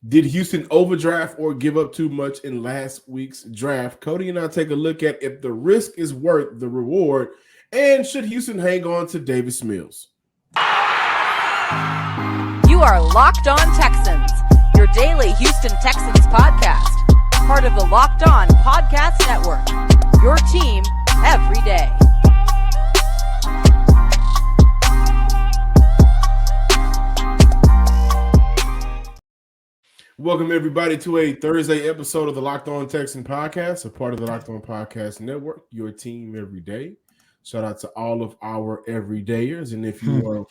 Did Houston overdraft or give up too much in last week's draft? Cody and I take a look at if the risk is worth the reward, and should Houston hang on to Davis Mills? You are Locked On Texans, your daily Houston Texans podcast, part of the Locked On Podcast Network, your team every day. Welcome, everybody, to a Thursday episode of the Locked On Texan podcast, a part of the Locked On Podcast Network, your team every day. Shout out to all of our everydayers. And if you are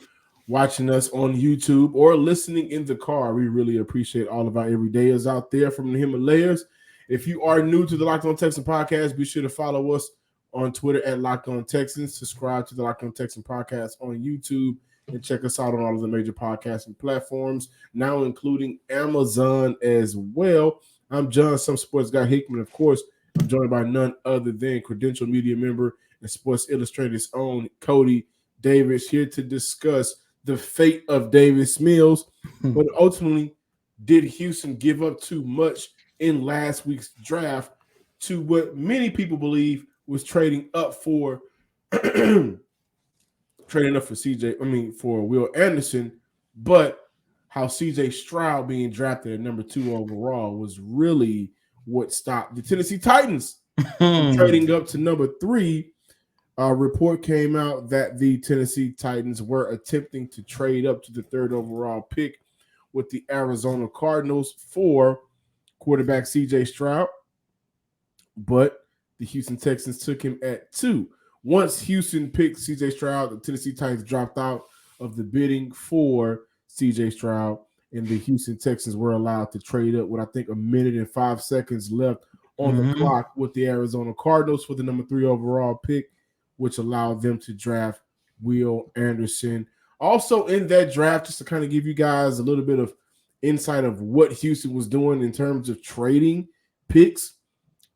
watching us on YouTube or listening in the car, we really appreciate all of our everydayers out there from the Himalayas. If you are new to the Locked On Texan podcast, be sure to follow us on Twitter at Locked On Texans. Subscribe to the Locked On Texan podcast on YouTube. And check us out on all of the major podcasting platforms, now including Amazon as well. I'm John, some sports guy Hickman. Of course, I'm joined by none other than credential media member and Sports Illustrated's own Cody Davis, here to discuss the fate of Davis Mills. But ultimately, did Houston give up too much in last week's draft to what many people believe was trading up for for Will Anderson, but how CJ Stroud being drafted at number 2 overall was really what stopped the Tennessee Titans from trading up to number 3. A report came out that the Tennessee Titans were attempting to trade up to the 3rd overall pick with the Arizona Cardinals for quarterback CJ Stroud, but the Houston Texans took him at 2. Once Houston picked CJ Stroud, the Tennessee Titans dropped out of the bidding for CJ Stroud, and the Houston Texans were allowed to trade up with, I think, 1 minute and 5 seconds left on the clock with the Arizona Cardinals for the number 3 overall pick, which allowed them to draft Will Anderson. Also in that draft, just to kind of give you guys a little bit of insight of what Houston was doing in terms of trading picks,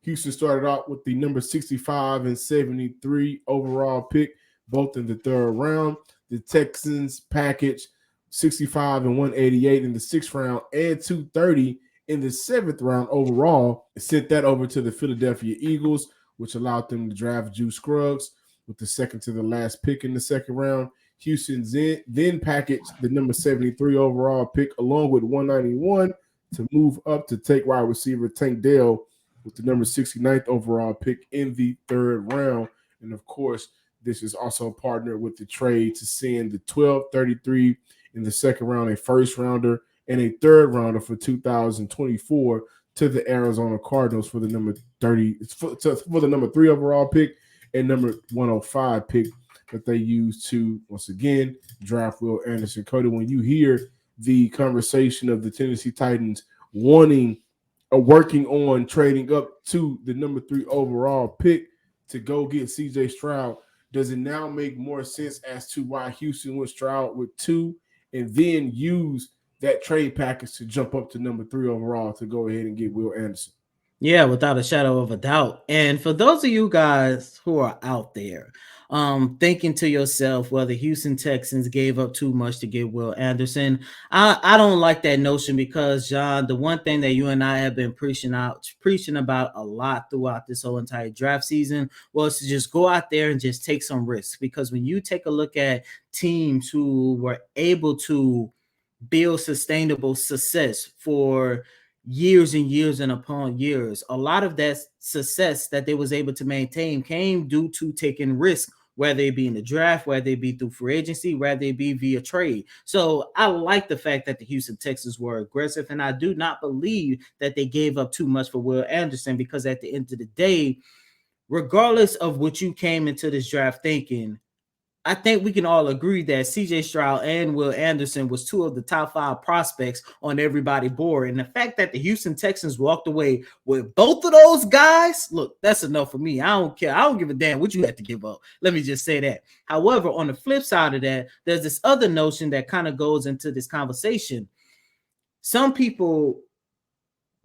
Houston started out with the number 65 and 73 overall pick, both in the 3rd round. The Texans packaged 65 and 188 in the 6th round and 230 in the 7th round overall, and sent that over to the Philadelphia Eagles, which allowed them to draft Juice Scruggs with the second to the last pick in the 2nd round. Houston then packaged the number 73 overall pick along with 191 to move up to take wide receiver Tank Dell with the number 69th overall pick in the 3rd round. And, of course, this is also partnered with the trade to send the 12-33 in the 2nd round, a 1st rounder, and a 3rd rounder for 2024 to the Arizona Cardinals for the number 30 for the number 3 overall pick and number 105 pick that they used to, once again, draft Will Anderson. Cody, when you hear the conversation of the Tennessee Titans working on trading up to the number 3 overall pick to go get CJ Stroud, does it now make more sense as to why Houston went Stroud with 2 and then use that trade package to jump up to number 3 overall to go ahead and get Will Anderson? Yeah, without a shadow of a doubt. And for those of you guys who are out there thinking to yourself, well, the Houston Texans gave up too much to get Will Anderson, I don't like that notion because, John, the one thing that you and I have been preaching about a lot throughout this whole entire draft season was to just go out there and just take some risks. Because when you take a look at teams who were able to build sustainable success for years and years and upon years, a lot of that success that they was able to maintain came due to taking risk, whether it be in the draft, whether it be through free agency, whether it be via trade. So I like the fact that the Houston Texans were aggressive, and I do not believe that they gave up too much for Will Anderson, because at the end of the day, regardless of what you came into this draft thinking, I think we can all agree that CJ Stroud and Will Anderson was 2 of the top 5 prospects on everybody's board. And the fact that the Houston Texans walked away with both of those guys, look, that's enough for me. I don't care. I don't give a damn what you have to give up. Let me just say that. However, on the flip side of that, there's this other notion that kind of goes into this conversation. Some people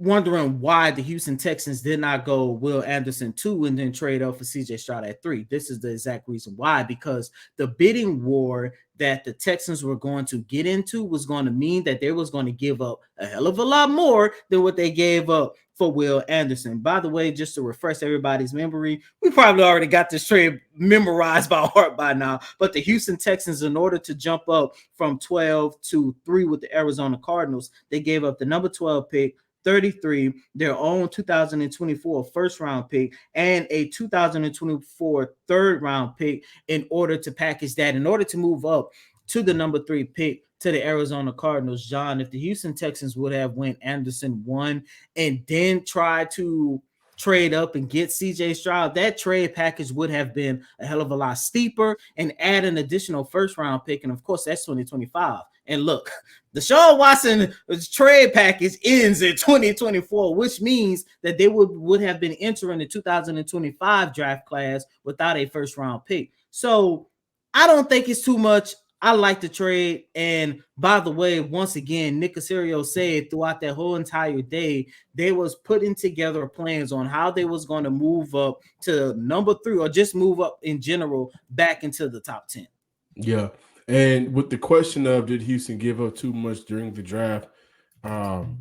wondering why the Houston Texans did not go Will Anderson 2 and then trade up for CJ Stroud at 3. This is the exact reason why, because the bidding war that the Texans were going to get into was going to mean that they was going to give up a hell of a lot more than what they gave up for Will Anderson. By the way, just to refresh everybody's memory, we probably already got this trade memorized by heart by now, but the Houston Texans, in order to jump up from 12 to 3 with the Arizona Cardinals, they gave up the number 12 pick, 33, their own 2024 first round pick, and a 2024 third round pick in order to package that, in order to move up to the number 3 pick to the Arizona Cardinals. John, if the Houston Texans would have went Anderson 1 and then tried to trade up and get CJ Stroud, that trade package would have been a hell of a lot steeper, and add an additional first round pick. And of course, that's 2025. And look, the Deshaun Watson trade package ends in 2024, which means that they would have been entering the 2025 draft class without a first round pick. So I don't think it's too much. I like the trade. And by the way, once again, Nick Caserio said throughout that whole entire day, they was putting together plans on how they was going to move up to number 3, or just move up in general back into the top 10. Yeah. And with the question of did Houston give up too much during the draft,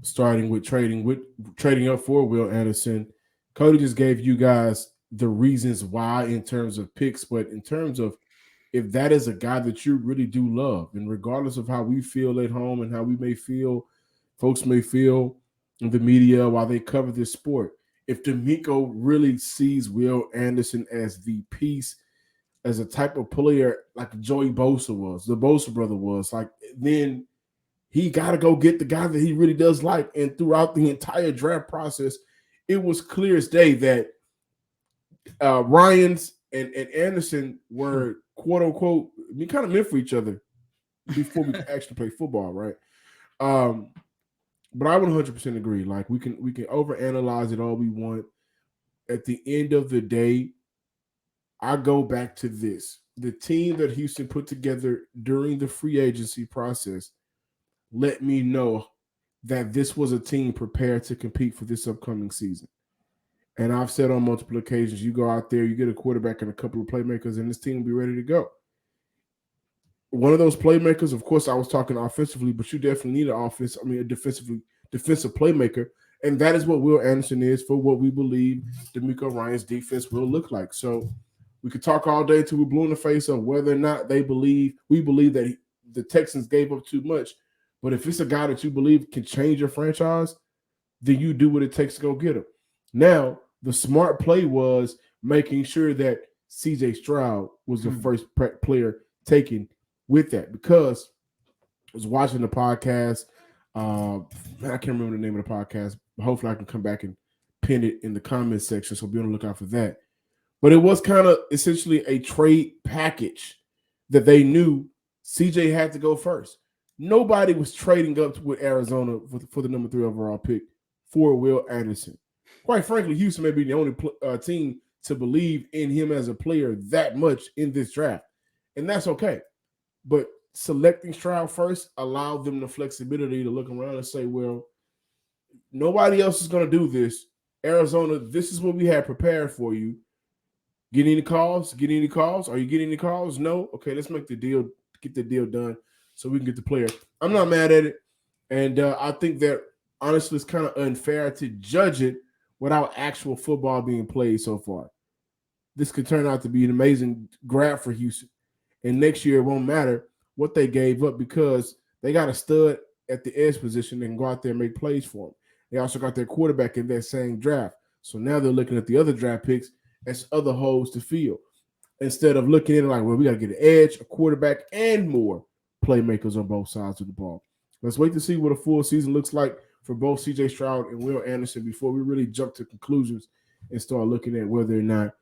starting with trading up for Will Anderson, Cody just gave you guys the reasons why in terms of picks, but in terms of if that is a guy that you really do love, and regardless of how we feel at home and how we may feel, folks may feel in the media while they cover this sport, if D'Amico really sees Will Anderson as the piece, as a type of player like Joey Bosa was, the Bosa brother was, like, then he got to go get the guy that he really does like. And throughout the entire draft process, it was clear as day that Ryans and Anderson were quote unquote, kind of meant for each other before we actually play football, right? But I would 100% agree. Like, we can overanalyze it all we want. At the end of the day, I go back to this. The team that Houston put together during the free agency process let me know that this was a team prepared to compete for this upcoming season. And I've said on multiple occasions, you go out there, you get a quarterback and a couple of playmakers, and this team will be ready to go. One of those playmakers, of course, I was talking offensively, but you definitely need a defensive playmaker. And that is what Will Anderson is for what we believe D'Amico Ryan's defense will look like. So we could talk all day until we're blue in the face of whether or not we believe that the Texans gave up too much. But if it's a guy that you believe can change your franchise, then you do what it takes to go get him. Now, the smart play was making sure that CJ Stroud was the first player taken with that, because I was watching the podcast. I can't remember the name of the podcast. Hopefully I can come back and pin it in the comments section, so be on the lookout for that. But it was kind of essentially a trade package that they knew CJ had to go first. Nobody was trading up with Arizona for the number 3 overall pick for Will Anderson. Quite frankly, Houston may be the only team to believe in him as a player that much in this draft. And that's okay. But selecting Stroud first allowed them the flexibility to look around and say, well, nobody else is going to do this. Arizona, this is what we had prepared for you. Get any calls? Are you getting any calls? No? Okay, let's make the deal, get the deal done so we can get the player. I'm not mad at it. And I think that, honestly, it's kind of unfair to judge it without actual football being played so far. This could turn out to be an amazing grab for Houston. And next year, it won't matter what they gave up, because they got a stud at the edge position and go out there and make plays for them. They also got their quarterback in that same draft. So now they're looking at the other draft picks as other holes to fill, instead of looking at it like, well, we got to get an edge, a quarterback, and more playmakers on both sides of the ball. Let's wait to see what a full season looks like for both CJ Stroud and Will Anderson before we really jump to conclusions and start looking at whether or not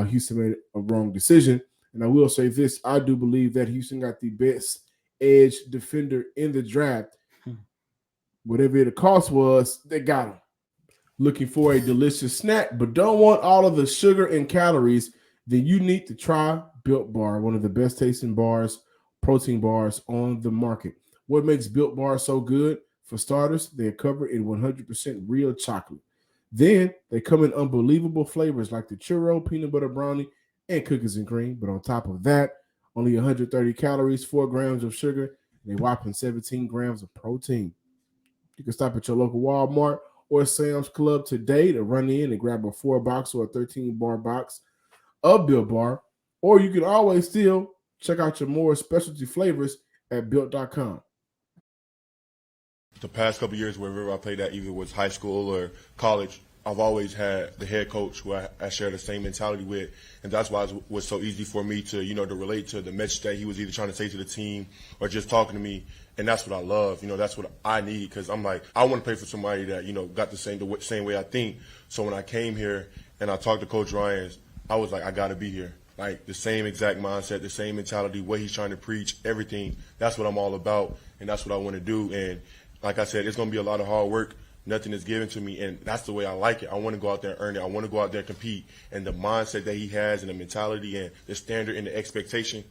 Houston made a wrong decision. And I will say this, I do believe that Houston got the best edge defender in the draft. Whatever the cost was, they got him. Looking for a delicious snack, but don't want all of the sugar and calories, then you need to try Built Bar, one of the best tasting bars, protein bars on the market. What makes Built Bar so good? For starters, they are covered in 100% real chocolate. Then they come in unbelievable flavors like the churro, peanut butter brownie, and cookies and cream. But on top of that, only 130 calories, 4 grams of sugar, and a whopping 17 grams of protein. You can stop at your local Walmart or Sam's Club today to run in and grab a 4-box or a 13-bar box of Built Bar, or you can always still check out your more specialty flavors at Built.com. The past couple of years, wherever I played at, either was high school or college, I've always had the head coach who I share the same mentality with, and that's why it was so easy for me to, to relate to the message that he was either trying to say to the team or just talking to me, and that's what I love. That's what I need, because I'm like, I want to play for somebody that, got the same way I think. So when I came here and I talked to Coach Ryan, I was like, I got to be here. Like, the same exact mindset, the same mentality, what he's trying to preach, everything. That's what I'm all about, and that's what I want to do. And like I said, it's going to be a lot of hard work. Nothing is given to me, and that's the way I like it. I want to go out there and earn it. I want to go out there and compete. And the mindset that he has and the mentality and the standard and the expectation,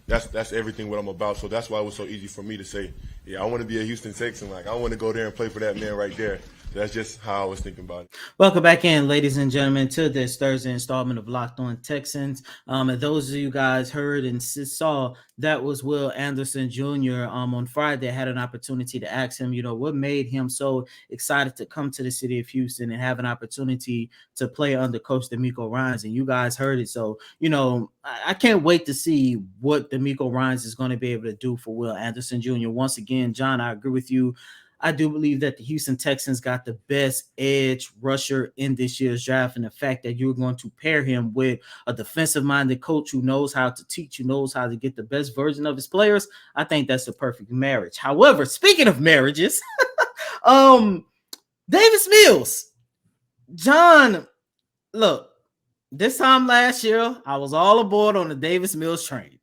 that's everything what I'm about. So that's why it was so easy for me to say, yeah, I want to be a Houston Texan. Like, I want to go there and play for that man right there. That's just how I was thinking about it. Welcome back in, ladies and gentlemen, to this Thursday installment of Locked On Texans. And those of you guys heard and saw, that was Will Anderson Jr. On Friday. I had an opportunity to ask him, what made him so excited to come to the city of Houston and have an opportunity to play under Coach DeMeco Ryans. And you guys heard it. So, I can't wait to see what DeMeco Ryans is going to be able to do for Will Anderson Jr. Once again, John, I agree with you. I do believe that the Houston Texans got the best edge rusher in this year's draft, and the fact that you're going to pair him with a defensive-minded coach who knows how to teach, who knows how to get the best version of his players, I think that's a perfect marriage. However, speaking of marriages, Davis Mills, John, look, this time last year, I was all aboard on the Davis Mills train.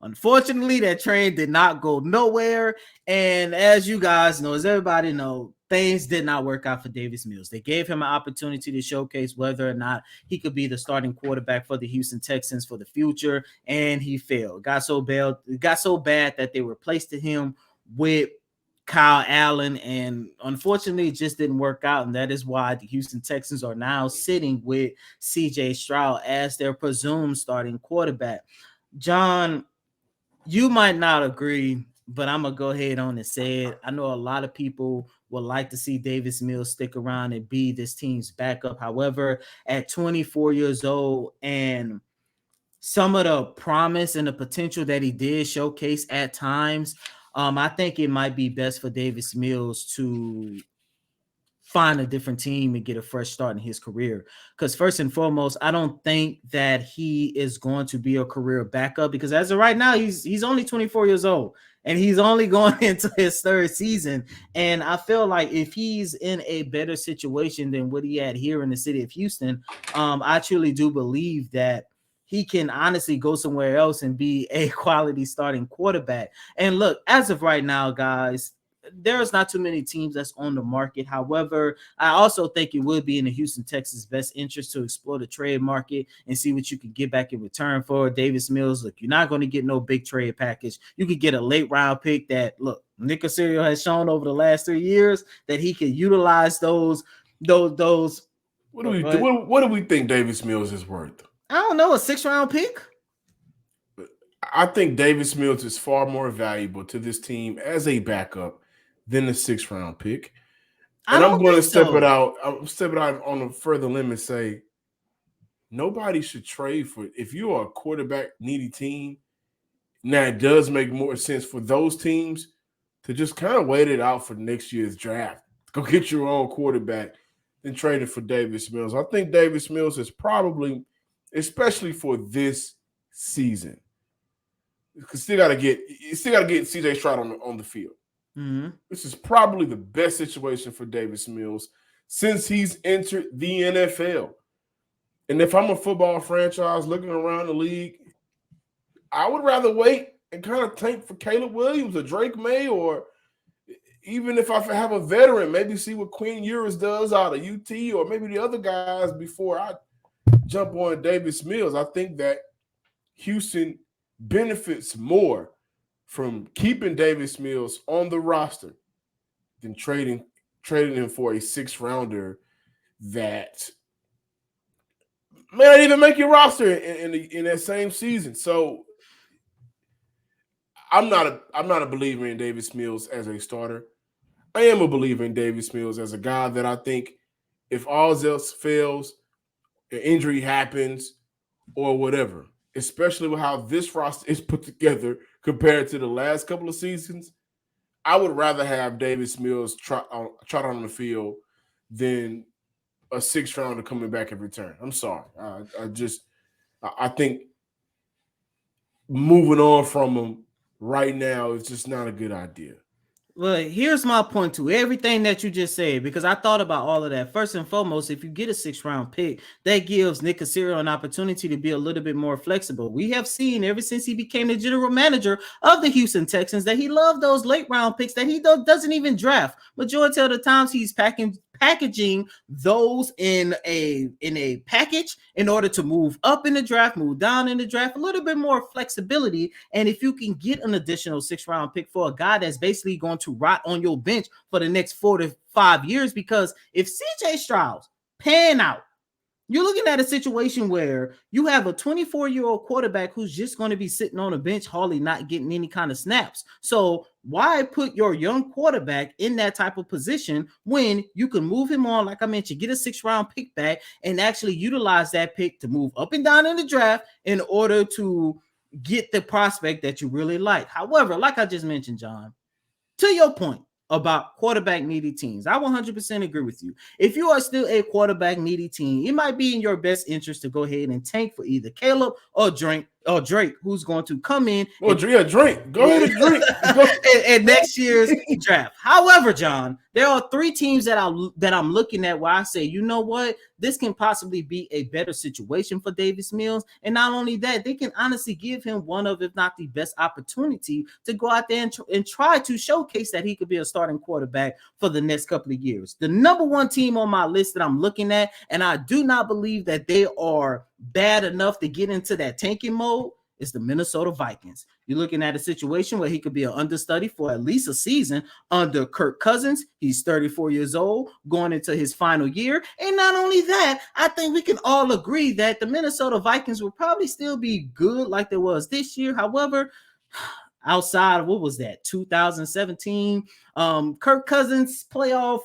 Unfortunately, that train did not go nowhere. And as you guys know, as everybody know, things did not work out for Davis Mills. They gave him an opportunity to showcase whether or not he could be the starting quarterback for the Houston Texans for the future, and he failed. It got so bad that they replaced him with Kyle Allen, and unfortunately, it just didn't work out. And that is why the Houston Texans are now sitting with CJ Stroud as their presumed starting quarterback. John, you might not agree, but I'm going to go ahead on and say it. I know a lot of people would like to see Davis Mills stick around and be this team's backup. However, at 24 years old and some of the promise and the potential that he did showcase at times, I think it might be best for Davis Mills to find a different team and get a fresh start in his career. Because first and foremost, I don't think that he is going to be a career backup, because as of right now, he's only 24 years old and he's only going into his third season. And I feel like if he's in a better situation than what he had here in the city of Houston, I truly do believe that he can honestly go somewhere else and be a quality starting quarterback. And look, as of right now, guys, there's not too many teams that's on the market. However, I also think it would be in the Houston Texans' best interest to explore the trade market and see what you can get back in return for Davis Mills. Look, you're not going to get no big trade package. You could get a late round pick that, look, Nick Casario has shown over the last 3 years that he can utilize those. What do we think Davis Mills is worth? I don't know, a 6th round pick? I think Davis Mills is far more valuable to this team as a backup than the 6th round pick. And I'm going to step it out. I'm stepping out on a further limb and say nobody should trade for it. If you're a quarterback needy team, now it does make more sense for those teams to just kind of wait it out for next year's draft. Go get your own quarterback than trade it for Davis Mills. I think Davis Mills is probably, especially for this season, because still got to get CJ Stroud on the field. Mm-hmm. This is probably the best situation for Davis Mills since he's entered the NFL. And if I'm a football franchise looking around the league, I would rather wait and kind of tank for Caleb Williams or Drake May, or even if I have a veteran, maybe see what Quinn Ewers does out of UT, or maybe the other guys before I jump on Davis Mills. I think that Houston benefits more from keeping Davis Mills on the roster than trading him for a 6th rounder that may not even make your roster in that same season. So I'm not a believer in Davis Mills as a starter. I am a believer in Davis Mills as a guy that I think if all else fails, an injury happens or whatever, especially with how this roster is put together compared to the last couple of seasons, I would rather have Davis Mills trot on the field than a 6th rounder coming back in return. I'm sorry. I think moving on from him right now is just not a good idea. Well, here's my point to everything that you just said, because I thought about all of that. First and foremost, if you get a 6th round pick, that gives Nick Caserio an opportunity to be a little bit more flexible. We have seen ever since he became the general manager of the Houston Texans that he loved those late round picks that he doesn't even draft. Majority of the times he's packaging those in a package in order to move up in the draft, move down in the draft, a little bit more flexibility. And if you can get an additional 6th round pick for a guy that's basically going to rot on your bench for the next 4 to 5 years, because if CJ Stroud pan out, you're looking at a situation where you have a 24-year-old quarterback who's just going to be sitting on a bench, hardly not getting any kind of snaps. So why put your young quarterback in that type of position when you can move him on, like I mentioned, get a 6th round pick back and actually utilize that pick to move up and down in the draft in order to get the prospect that you really like. However, like I just mentioned, John, to your point about quarterback needy teams, I 100% agree with you. If you are still a quarterback needy team, it might be in your best interest to go ahead and tank for either Caleb or Drake, who's going to come in. Oh, Drake. Go ahead and Drake. in next year's draft. However, John, there are 3 teams that I'm looking at where I say, you know what, this can possibly be a better situation for Davis Mills. And not only that, they can honestly give him one of, if not the best opportunity to go out there and try to showcase that he could be a starting quarterback for the next couple of years. The number 1 team on my list that I'm looking at, and I do not believe that they are bad enough to get into that tanking mode, is the Minnesota Vikings. You're looking at a situation where he could be an understudy for at least a season under Kirk Cousins. He's 34 years old, going into his final year. And not only that, I think we can all agree that the Minnesota Vikings will probably still be good like they was this year. However, outside of, what was that, 2017, Kirk Cousins playoff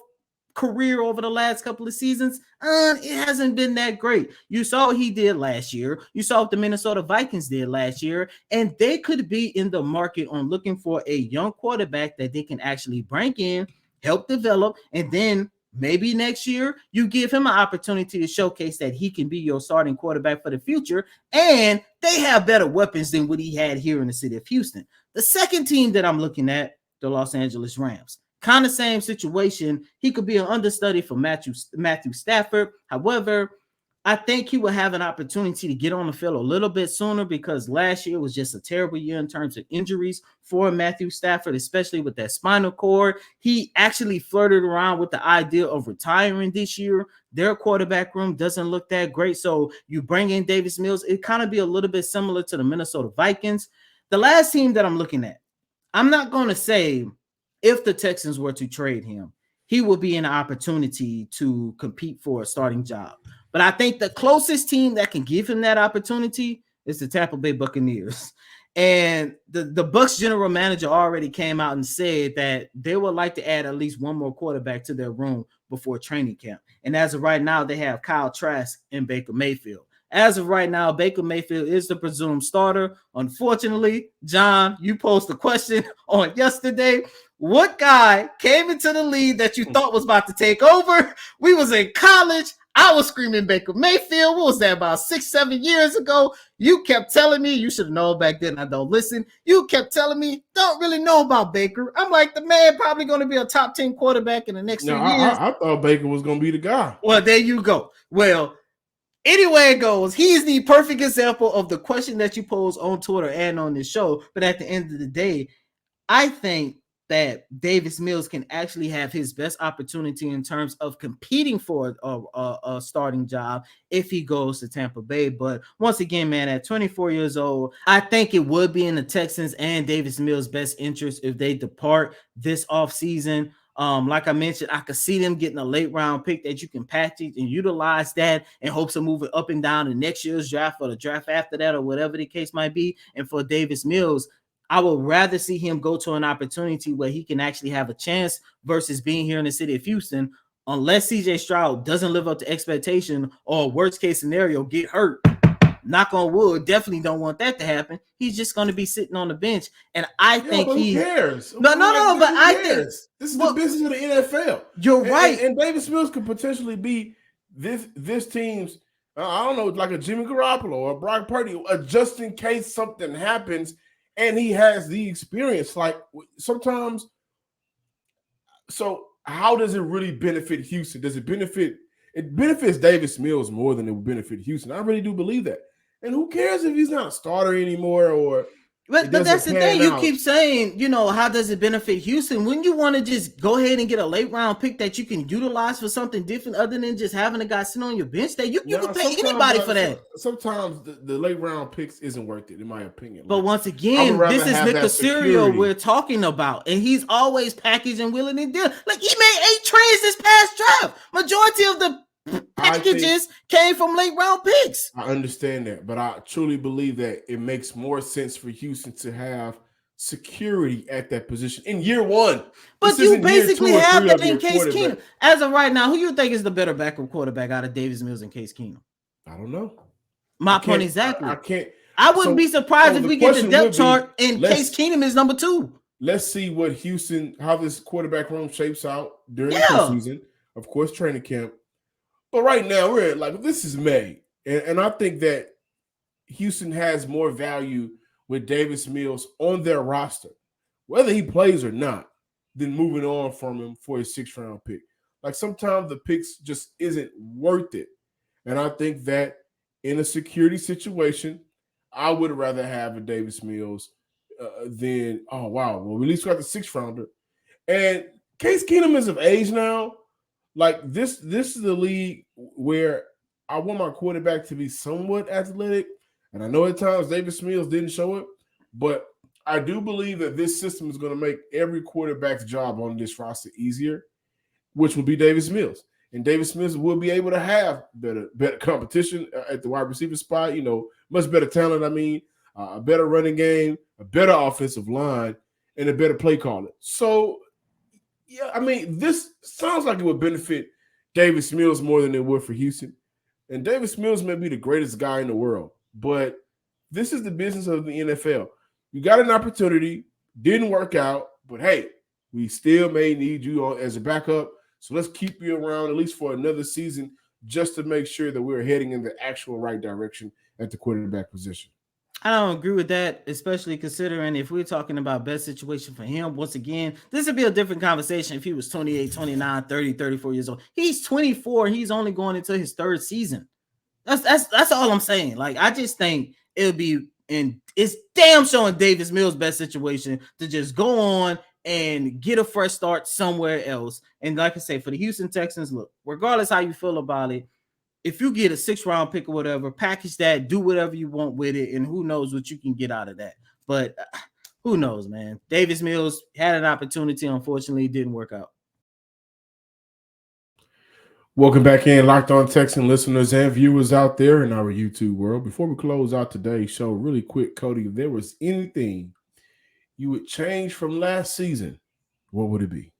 career over the last couple of seasons, it hasn't been that great. You saw what he did last year. You saw what the Minnesota Vikings did last year, and they could be in the market on looking for a young quarterback that they can actually bring in, help develop, and then maybe next year you give him an opportunity to showcase that he can be your starting quarterback for the future, and they have better weapons than what he had here in the city of Houston. The second team that I'm looking at, the Los Angeles Rams. Kind of same situation. He could be an understudy for Matthew Stafford. However, I think he will have an opportunity to get on the field a little bit sooner, because last year was just a terrible year in terms of injuries for Matthew Stafford, especially with that spinal cord. He actually flirted around with the idea of retiring this year. Their quarterback room doesn't look that great. So you bring in Davis Mills, it kind of be a little bit similar to the Minnesota Vikings. The last team that I'm looking at, I'm not going to say if the Texans were to trade him, he will be an opportunity to compete for a starting job. But I think the closest team that can give him that opportunity is the Tampa Bay Buccaneers. And the Bucs general manager already came out and said that they would like to add at least one more quarterback to their room before training camp. And as of right now, they have Kyle Trask and Baker Mayfield. As of right now, Baker Mayfield is the presumed starter. Unfortunately, John, you posed a question on yesterday. What guy came into the league that you thought was about to take over? We was in college. I was screaming Baker Mayfield. What was that, about 6-7 years ago? You kept telling me, you should have known back then, I don't listen. You kept telling me, don't really know about Baker. I'm like, the man probably going to be a top 10 quarterback in the next 3 years. I thought Baker was going to be the guy. Well, there you go. Well, anyway it goes, he's the perfect example of the question that you pose on Twitter and on this show. But at the end of the day, I think that Davis Mills can actually have his best opportunity in terms of competing for a starting job if he goes to Tampa Bay. But once again, man, at 24 years old, I think it would be in the Texans and Davis Mills' best interest if they depart this offseason. Like I mentioned, I could see them getting a late round pick that you can package and utilize that in hopes of moving up and down in next year's draft or the draft after that or whatever the case might be. And for Davis Mills, I would rather see him go to an opportunity where he can actually have a chance versus being here in the city of Houston, unless CJ Stroud doesn't live up to expectation or worst case scenario, get hurt. Knock on wood, definitely don't want that to happen. He's just going to be sitting on the bench. And I think who cares? No, but I think this is the business of the NFL. You're right. And Davis Mills could potentially be this team's, I don't know, like a Jimmy Garoppolo or a Brock Purdy, just in case something happens and he has the experience. Like sometimes, so how does it really benefit Houston? Does it benefits Davis Mills more than it would benefit Houston? I really do believe that. And who cares if he's not a starter anymore or But that's the thing. You keep saying, how does it benefit Houston? Wouldn't you want to just go ahead and get a late round pick that you can utilize for something different other than just having a guy sitting on your bench? That you can pay anybody for that. Sometimes the late round picks isn't worth it, in my opinion. But once again, this is Nick Caserio we're talking about, and he's always packaging, willing and dealing. Like he made 8 trades this past draft. Majority of the packages came from late round picks. I understand that, but I truly believe that it makes more sense for Houston to have security at that position in year one. But you basically have that in Case Keenum. As of right now, who you think is the better backup quarterback out of Davis Mills and Case Keenum? I don't know. My point exactly. I can't. I wouldn't be surprised if we get the depth chart and Case Keenum is number 2. Let's see what how this quarterback room shapes out during the season. Of course, training camp. But right now, we're at this is May. And I think that Houston has more value with Davis Mills on their roster, whether he plays or not, than moving on from him for a 6th round pick. Like sometimes the picks just isn't worth it. And I think that in a security situation, I would rather have a Davis Mills than, well, at least we got the 6th rounder. And Case Keenum is of age now. Like this is the league where I want my quarterback to be somewhat athletic. And I know at times Davis Mills didn't show it, but I do believe that this system is going to make every quarterback's job on this roster easier, which will be Davis Mills. And Davis Mills will be able to have better competition at the wide receiver spot, much better talent. A better running game, a better offensive line, and a better play caller. So, yeah, this sounds like it would benefit Davis Mills more than it would for Houston. And Davis Mills may be the greatest guy in the world, but this is the business of the NFL. You got an opportunity, didn't work out, but hey, we still may need you as a backup. So let's keep you around at least for another season just to make sure that we're heading in the actual right direction at the quarterback position. I don't agree with that, especially considering if we're talking about best situation for him, once again, this would be a different conversation if he was 28, 29, 30, 34 years old. He's 24. He's only going into his 3rd season. That's all I'm saying. Like, I just think it'll be it's damn showing Davis Mills' best situation to just go on and get a fresh start somewhere else. And like I say, for the Houston Texans, look, regardless how you feel about it, if you get a 6th round pick or whatever, package that, do whatever you want with it, and who knows what you can get out of that. But who knows, man? Davis Mills had an opportunity. Unfortunately, it didn't work out. Welcome back in, Locked On Texan listeners and viewers out there in our YouTube world. Before we close out today's show, really quick, Cody, if there was anything you would change from last season, what would it be?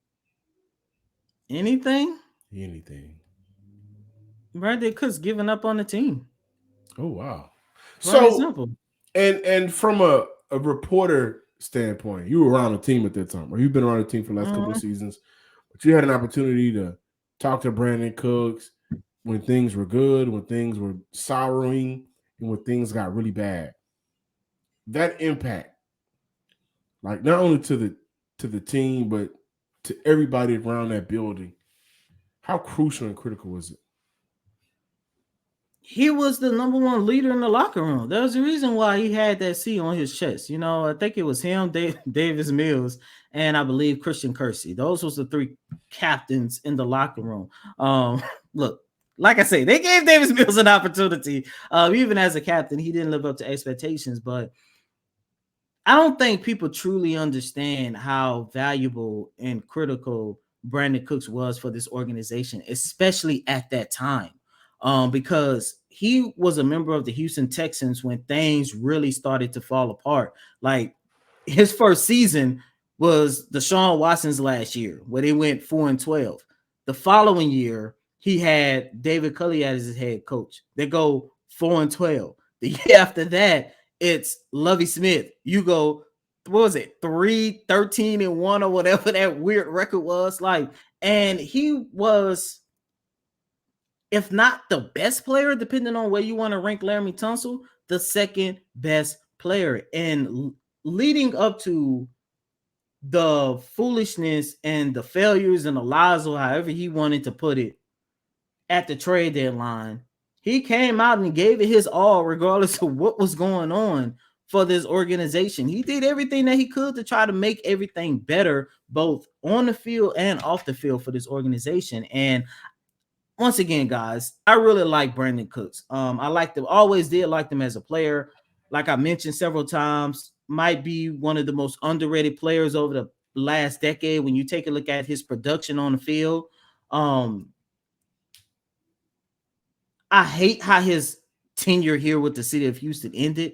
Anything? Anything. Bradley Cook's giving up on the team. Oh, wow. So simple. And from a reporter standpoint, you were around the team at that time, or you've been around the team for the last couple of seasons, but you had an opportunity to talk to Brandon Cooks when things were good, when things were souring, and when things got really bad. That impact, like not only to the team, but to everybody around that building, how crucial and critical was it? He was the number 1 leader in the locker room. There's a reason why he had that C on his chest. I think it was him, Davis Mills, and I believe Christian Kersey. Those was the 3 captains in the locker room. Look, like I say, they gave Davis Mills an opportunity. Even as a captain, he didn't live up to expectations, but I don't think people truly understand how valuable and critical Brandon Cooks was for this organization, especially at that time. Because he was a member of the Houston Texans when things really started to fall apart. Like his first season was Deshaun Watson's last year, where they went 4-12. The following year, he had David Culley as his head coach. They go 4-12. The year after that, it's Lovie Smith. You go, what was it, 3-13-1 or whatever that weird record was. Like, and he was, if not the best player, depending on where you want to rank Laramie Tunsil, the second best player. And leading up to the foolishness and the failures and the lies, or however he wanted to put it, at the trade deadline, he came out and gave it his all, regardless of what was going on for this organization. He did everything that he could to try to make everything better, both on the field and off the field for this organization. And once again, guys, I really like Brandon Cooks. I liked him, always did like him as a player. Like I mentioned several times, might be one of the most underrated players over the last decade when you take a look at his production on the field. I hate how his tenure here with the city of Houston ended.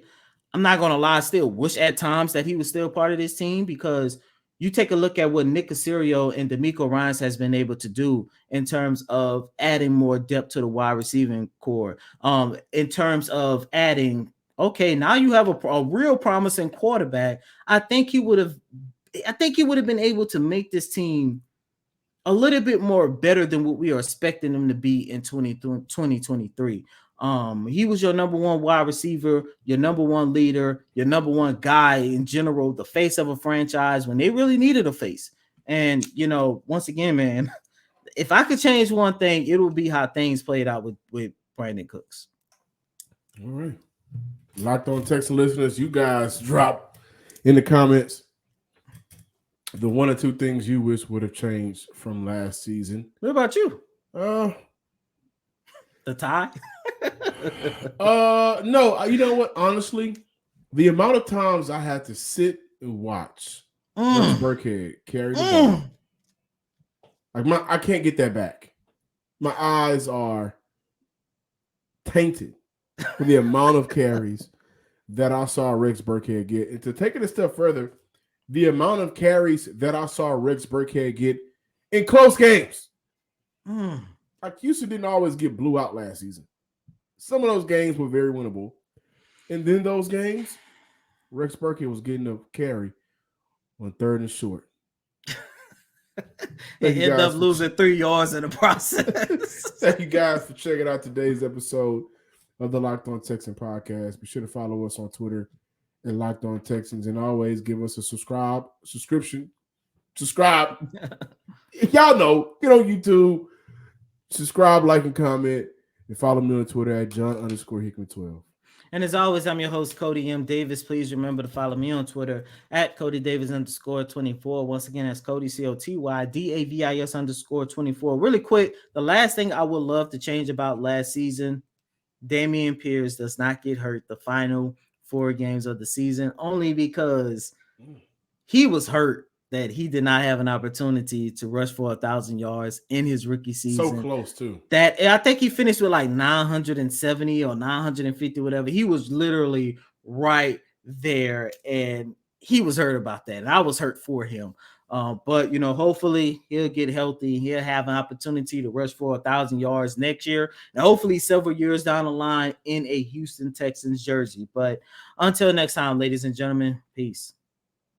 I'm not going to lie, I still wish at times that he was still part of this team, because you take a look at what Nick Caserio and D'Amico Ryans has been able to do in terms of adding more depth to the wide receiving core, in terms of adding, okay, now you have a real promising quarterback. I think he would have been able to make this team a little bit more better than what we are expecting him to be in 2023. He was your number one wide receiver, your number one leader, your number one guy in general, the face of a franchise when they really needed a face. And, once again, man, if I could change one thing, it would be how things played out with Brandon Cooks. All right. Locked On Texan listeners, you guys drop in the comments the one or two things you wish would have changed from last season. What about you? The tie? No, you know what? Honestly, the amount of times I had to sit and watch Rex Burkhead carry the ball, I can't get that back. My eyes are tainted for the amount of carries that I saw Rex Burkhead get. And to take it a step further, the amount of carries that I saw Rex Burkhead get in close games. Like Houston didn't always get blew out last season. Some of those games were very winnable. And then those games, Rex Burkhead was getting a carry on 3rd and short. They end up losing 3 yards in the process. Thank you guys for checking out today's episode of the Locked On Texans podcast. Be sure to follow us on Twitter at Locked On Texans, and always give us a subscription. Subscribe. Y'all know, get on YouTube, subscribe, like, and comment, and follow me on Twitter at John_Hickman12. And as always, I'm your host, Cody M. Davis. Please remember to follow me on Twitter at CodyDavis_24. Once again, that's Cody, COTYDAVIS_24. Really quick, the last thing I would love to change about last season, Dameon Pierce does not get hurt the final 4 games of the season, only because he was hurt that he did not have an opportunity to rush for 1,000 yards in his rookie season. So close, too. That I think he finished with like 970 or 950, whatever. He was literally right there, and he was hurt about that. And I was hurt for him. But, hopefully he'll get healthy. He'll have an opportunity to rush for 1,000 yards next year, and hopefully several years down the line in a Houston Texans jersey. But until next time, ladies and gentlemen, peace.